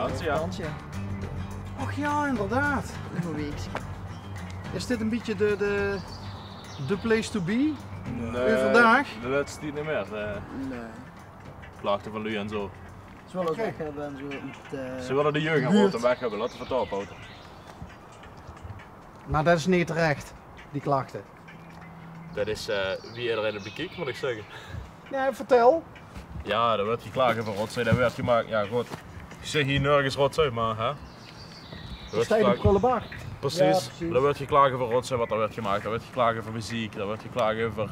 vakantie, ja. Och ja, inderdaad. Een weekje. Is dit een beetje de place to be? Nee, Vandaag? de laatste tijd niet meer. Nee. Klachten van lui en zo. Ze willen ook weg hebben en zo. Met, Ze willen de jeugdauto weg hebben, laten we het ophouden. Maar dat is niet terecht, die klachten. Dat is wie iedereen het bekijkt, moet ik zeggen. Ja, vertel. Ja, er wordt geklaagd over rotzooi, dat werd gemaakt. Ja, goed. Ik zeg hier nergens rotzooi, maar hè. Sta je de prullenbak? Precies. Ja, precies. Er wordt geklaagd over rotzooi wat er werd gemaakt. Er wordt geklaagd over muziek, er wordt geklaagd over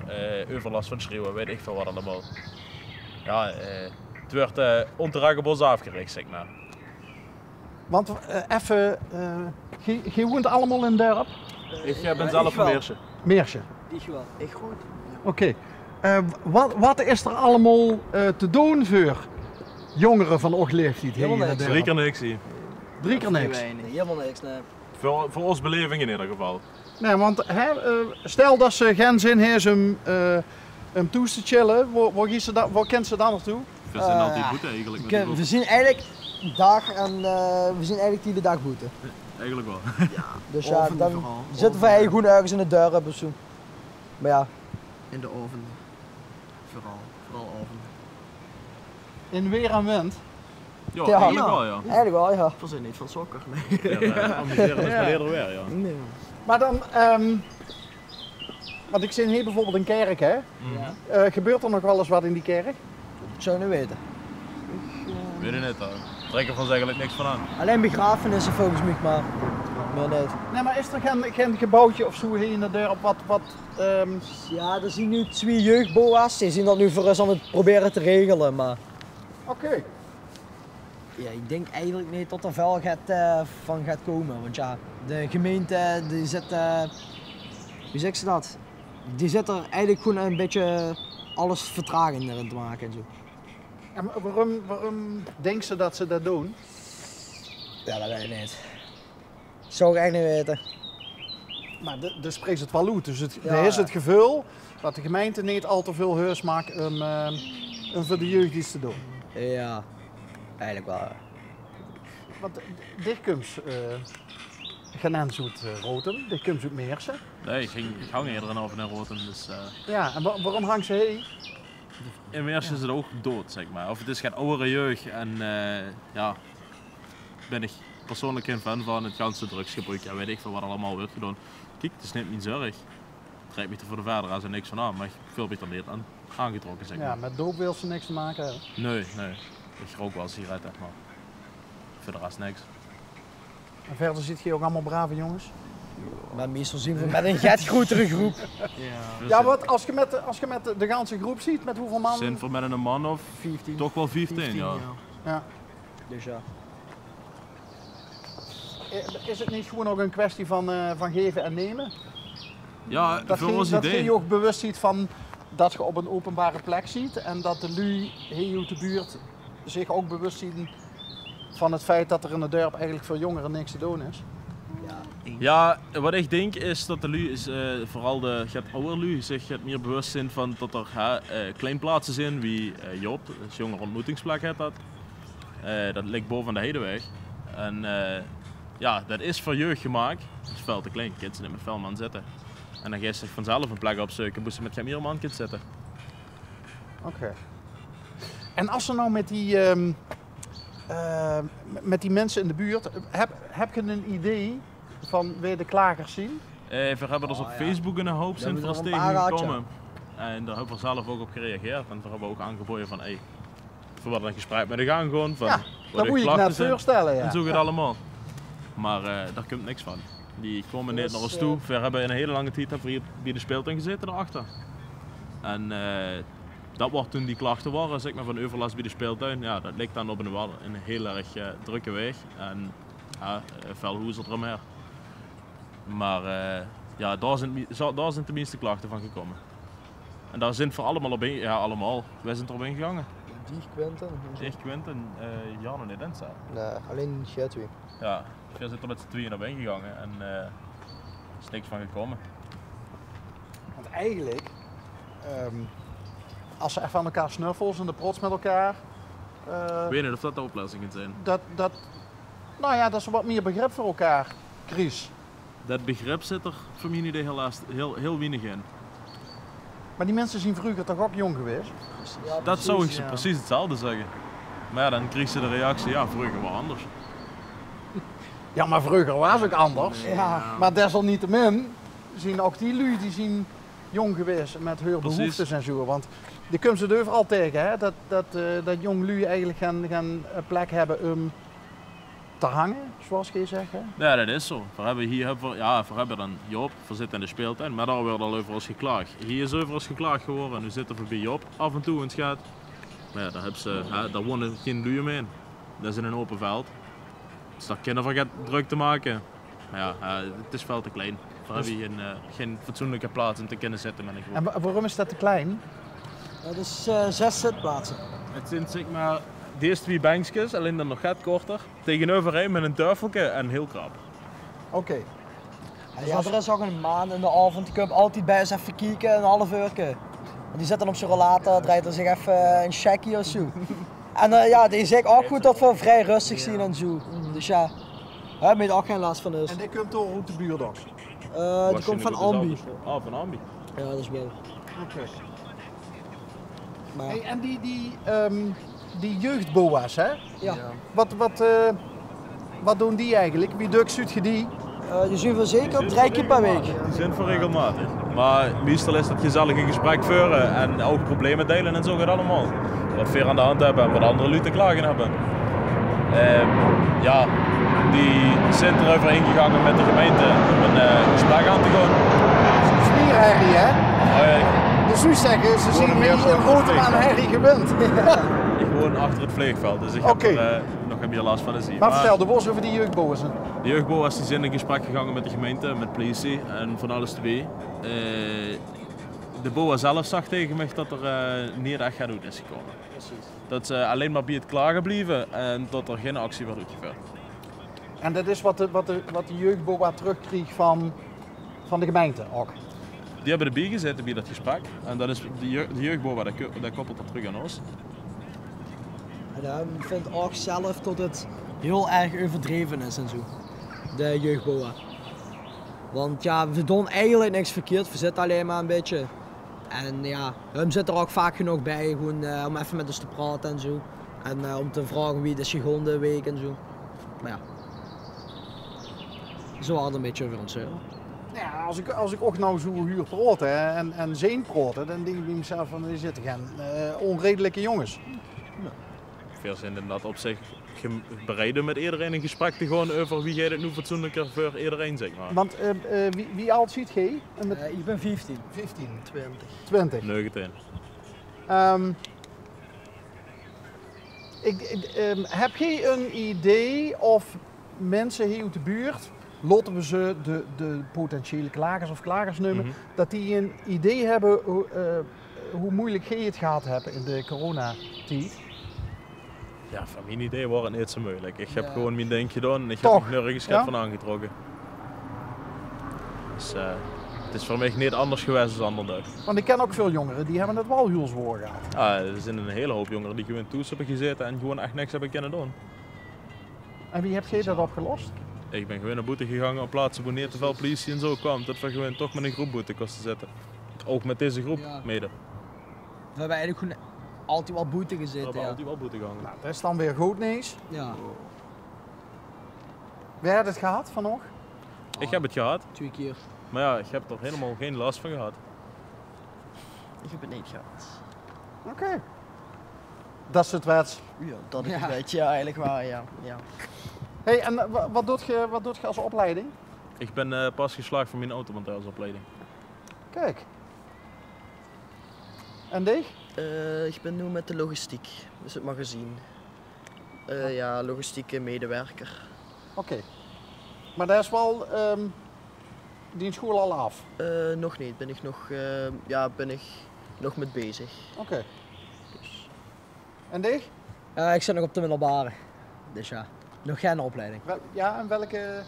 overlast van schreeuwen, weet ik veel wat allemaal. Ja, het werd onterechtbos afgericht, zeg maar. Want even, je woont allemaal in Dorp? Ik ben zelf van Meersje. Meersje. Ik wel. Ik goed. Oké. Wat is er allemaal te doen voor jongeren van och leeftijd hier Helemaal in niks. Dorp? 3 keer niks hier. 3 keer niks. Nee, helemaal niks. Nee. Voor ons beleving in ieder geval. Nee, want stel dat ze geen zin hebben om toe te chillen, waar kent ze dan naartoe? We zijn altijd goed eigenlijk met die groep. We zien eigenlijk dag en we zien eigenlijk die de dag boete. Eigenlijk wel. Dus ja, Ovenden dan vooral. zitten wij gewoon ergens in de deur of zo. Maar ja, In de oven. Vooral oven. In weer en wind. Ja, Ja. eigenlijk wel ja. eigenlijk wel ja. Verzin niet van sokker. Nee. Amuseren is maar eerder weer, ja. Nee. Maar dan, want ik zit hier bijvoorbeeld in kerk, hè? Gebeurt er nog wel eens wat in die kerk? Ik zou niet weten. Weet je net, trekken van eigenlijk niks van aan. Alleen begrafenissen volgens mij, maar nee. Nee, maar is er geen gebouwtje of zo hier in de deur op wat Ja, er zien nu 2 jeugdboa's. Die zien dat nu voor ons aan het proberen te regelen, maar Oké. ja, ik denk eigenlijk niet dat er veel van gaat komen. Want ja, de gemeente die zit, hoe zeg ze dat? Die zit er eigenlijk gewoon een beetje alles vertragender in te maken en zo. En waarom denken ze dat ze dat doen? Ja, dat weet ik niet. Zou ik eigenlijk niet weten. Maar dus spreekt het wel uit. Dus Ja. er is het gevoel dat de gemeente niet al te veel heus maakt om voor de jeugd iets te doen. Ja, eigenlijk wel. Want dit komt geen zoet Rotem, dit komt uit Meersen. Nee, ik hang eerder over naar Rotem, dus Ja, en waarom hangt ze heen? in Meersje is het ook dood, zeg maar. Of het is geen oudere jeugd en ja, ben ik persoonlijk geen fan van het ganse drugsgebruik en weet ik veel wat allemaal wordt gedaan. Kijk, het is niet mijn zorg. Het rijdt me er voor de verder als er niks van aan, maar ik voel me er niet aan aangetrokken, zeg maar. Ja, met doop wil ze niks te maken hebben. Nee. Ik rook wel sigaretten, maar voor de rest niks. En verder zit je ook allemaal brave jongens. Maar meestal zien we met een get grotere groep. Dus Ja, wat als je met de ganse groep ziet, met hoeveel man? Zijn voor met een man of 15. toch wel 15, ja. Ja. Dus ja. Is het niet gewoon ook een kwestie van geven en nemen? Ja, Dat voor ons je idee. je ook bewust ziet van dat je op een openbare plek ziet en dat de lui hier uit de buurt zich ook bewust zien van het feit dat er in het dorp eigenlijk voor jongeren niks te doen is. Ja, wat ik denk is dat de lui, is, vooral de oude lui, zich meer bewust zijn van dat er kleinplaatsen zijn, wie Joop, dat is jongere ontmoetingsplek heet dat. Dat ligt boven de Heideweg. En ja, dat is voor jeugd gemaakt. Dat is veel te klein, kids niet met veel man zitten. En dan ga je zich vanzelf een plek opzoeken, moest je met geen meer man kids zitten. Oké. En als ze nou met die mensen in de buurt, heb je een idee van wil je de klagers zien? We hebben dus op Facebook een hoop Ja, zijn we voor hebben er een paar tegengekomen. En daar hebben we zelf ook op gereageerd. En daar hebben we ook aangeboden van, hey, we hadden een gesprek met de gang gewoon van, Ja, wat dat de moet je klachten net zijn. voorstellen. Ja. En zo gaat het allemaal. Maar daar komt niks van. Die komen niet naar ons toe. We hebben een hele lange tijd hier bij de speeltuin gezeten daarachter. En dat wordt toen die klachten waren, zeg maar, van overlast bij de speeltuin. Ja, dat ligt dan op een heel erg drukke weg. En veel hoezer eromheen. Maar ja, daar zijn tenminste klachten van gekomen. En daar zijn we allemaal op in, ja allemaal, wij zijn erop ingegangen. Die Quentin? Ik, Quinten, Jan en Edensa. Nee, alleen Jetwee. Ja, we zijn er met z'n tweeën op ingegangen en er is niks van gekomen. Want eigenlijk, als ze even aan elkaar snuffelen, zijn de trots met elkaar, Ik weet niet of dat de oplossingen zijn. Nou ja, dat is wat meer begrip voor elkaar, Chris. Dat begrip zit er voor mijn idee helaas heel weinig in. Maar die mensen zien vroeger toch ook jong geweest? Ja, Dat zou ik precies, ze ja. precies hetzelfde zeggen. Maar ja, dan kreeg ze de reactie, ja, vroeger wel anders. Ja, maar vroeger was het ook anders. Ja. Maar desalniettemin zien ook die lui, die zien jong geweest met hun Precies. behoeftes en zo. Want die kunnen ze er overal tegen, hè? Dat jong lui eigenlijk gaan plek hebben om te hangen, zoals je zegt. Hè? Ja, dat is zo. We hebben dan Joop, we zitten in de speeltuin, maar daar werd al over ons geklaagd. Hier is over ons geklaagd geworden en nu zitten we bij Joop af en toe in het gaat. Maar ja, daar wonen geen luien mee. Dat is in een open veld. Dus daar kunnen we druk te maken. Maar ja, het is veel te klein. We hebben hier geen fatsoenlijke plaats om te kunnen zitten met een groep. En waarom is dat te klein? Dat is 6 zitplaatsen. Het zijn zeg maar deze 2 bankjes, alleen dan nog gaat korter. Tegenover een met een tafeltje en heel krap. Oké. Ja, er is ook een man in de avond, die komt altijd bij eens even kijken, een half uurtje. En die zit dan op zijn rollator, draait er zich even een checkie of zo. En ja, die zegt ook goed dat we vrij rustig zien en zo. Dus ja, daar heb je ook geen last van dus. En die komt door hoe de buurdogs. Die komt van Ambi. Ah, van Ambi. Ja, dat is wel. Oké. Maar Hey, en die jeugdboa's, hè? ja, Wat doen die eigenlijk? Wie dukt je die? je ziet wel zeker 3 keer per week. Die zijn voor regelmatig. Maar meestal is dat gezellig een gesprek voeren en ook problemen delen en zo gaat allemaal. Wat veel aan de hand hebben en wat andere lui te klagen hebben. Ja, die zijn erover ingegangen met de gemeente om een gesprek aan te gaan. Spierherrie, hè? Dus u zeggen, ze zien meer hier soort een grote vlees. aan herrie gewend. Ik woon achter het vleegveld, dus ik Oké. heb er nog een beetje last van te zien. Maar vertel de bos over die jeugdboa's. De jeugdboa's die zijn in gesprek gegaan met de gemeente, met politie en van alles twee. De boa zelf zag tegen mij dat er niet echt gaat uit is gekomen. Dat ze alleen maar bij het klagen blijven en dat er geen actie wordt uitgevoerd. En dat is wat de jeugdboa terugkreeg van de gemeente ook. Die hebben erbij gezeten bij dat gesprek en dat is de jeugdboa dat koppelt dat terug aan ons. En ik vind ook zelf dat het heel erg overdreven is en zo. De jeugdboa. Want ja, we doen eigenlijk niks verkeerd, we zitten alleen maar een beetje. En ja, hem zit er ook vaak genoeg bij, gewoon om even met ons te praten en zo. En om te vragen wie de seconde week en zo. Maar ja. Zo hadden een beetje over ons zeuren. Ja, als ik ook nou zo huur praat en zeen praat, dan denk ik bij mezelf van, die zitten geen onredelijke jongens. Veel zin in dat op zich bereiden met iedereen een gesprek te gaan over wie gaat het nu fatsoenlijker voor iedereen, zeg maar. Want wie oud ziet jij? Ik ben 15. 15. 20. 20. 19. Heb je een idee of mensen hier uit de buurt, laten we ze de potentiële klagers of klagers noemen, dat die een idee hebben hoe moeilijk jij het gehad hebt in de coronatijd? Ja, van mijn idee wordt het niet zo moeilijk. Ik heb Ja. gewoon mijn ding gedaan en ik Toch? heb er nergens Ja? van aangetrokken. Dus het is voor mij niet anders geweest dan andere dag. Want ik ken ook veel jongeren die hebben het wel heel zwaar gehad. Er zijn een hele hoop jongeren die gewoon thuis hebben gezeten en gewoon echt niks hebben kunnen doen. En wie heb jij dat opgelost? Ik ben gewoon naar boete gegaan op plaatsen waar niet te veel politie en zo kwam. Dat we gewoon toch met een groep boete kosten zitten. Ook met deze groep Ja. mede. We hebben eigenlijk gewoon altijd wel boete We gezeten. hebben Ja. altijd wel boete gegaan. Nou, dat is dan weer goed nieuws. Ja, Wie heeft het gehad van nog? Ik heb het gehad, 2 keer. maar ja, ik heb er helemaal geen last van gehad. Ik heb het niet gehad. Oké. Dat is het wets. Ja, dat is Ja. een beetje ja, eigenlijk waar, ja. Hey, en wat doet je als opleiding? Ik ben pas geslaagd voor mijn automontageopleiding. Kijk. En die? Ik ben nu met de logistiek, dus het magazine. Ja, logistieke medewerker. Oké. Maar dat is wel die school al af. Nog niet, ben ik nog met bezig. Oké. En die? Ik zit nog op de middelbare. Dus ja, nog geen opleiding. Ja, en welke?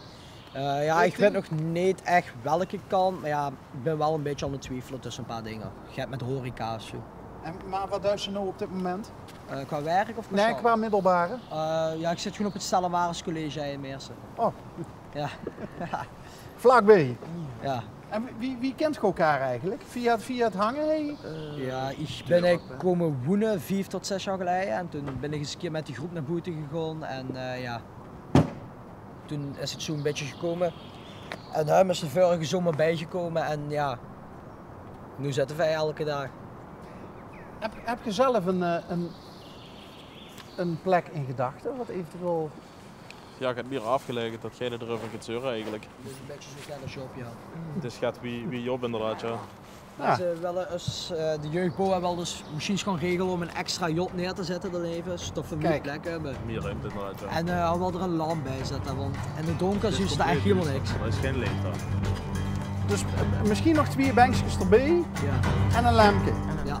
Ja, ik weet nog niet echt welke kant, maar ja, ik ben wel een beetje aan het twijfelen tussen een paar dingen. Je hebt met horeca of zo. Maar wat doe je nou op dit moment? Qua werk of qua Nee, school? qua middelbare. Ja, ik zit gewoon op het Stellenwaarders in Meersen. Oh, Ja. vlakbij. Ja. En wie kent elkaar eigenlijk? Via het hangen? Hey? Ja, ik ben eigenlijk komen wonen 4 tot 6 jaar geleden en toen ben ik eens een keer met die groep naar buiten gegaan en ja, toen is het zo een beetje gekomen. En hij is er vorige zomer bijgekomen en ja, nu zitten wij elke dag. Heb je zelf een plek in gedachten? Wat eventueel... Ja, ik heb hier afgelegen dat jij er over gaat zeuren eigenlijk. Dus een beetje zo'n kleine shop, ja. Dus gaat wie job inderdaad, ja. Ja. Ze willen eens, de jeugdbouw hebben wel dus misschien gaan regelen om een extra yacht neer te zetten dan even, zodat we meer Kijk. plek hebben. Meer ruimte inderdaad, ja. En we willen er een lamp bij zetten, want in het donker Het zien is ze daar echt compleet, helemaal niks. Er is geen licht daar. Dus misschien nog 2 bankjes erbij Ja. en een lampje. Ja.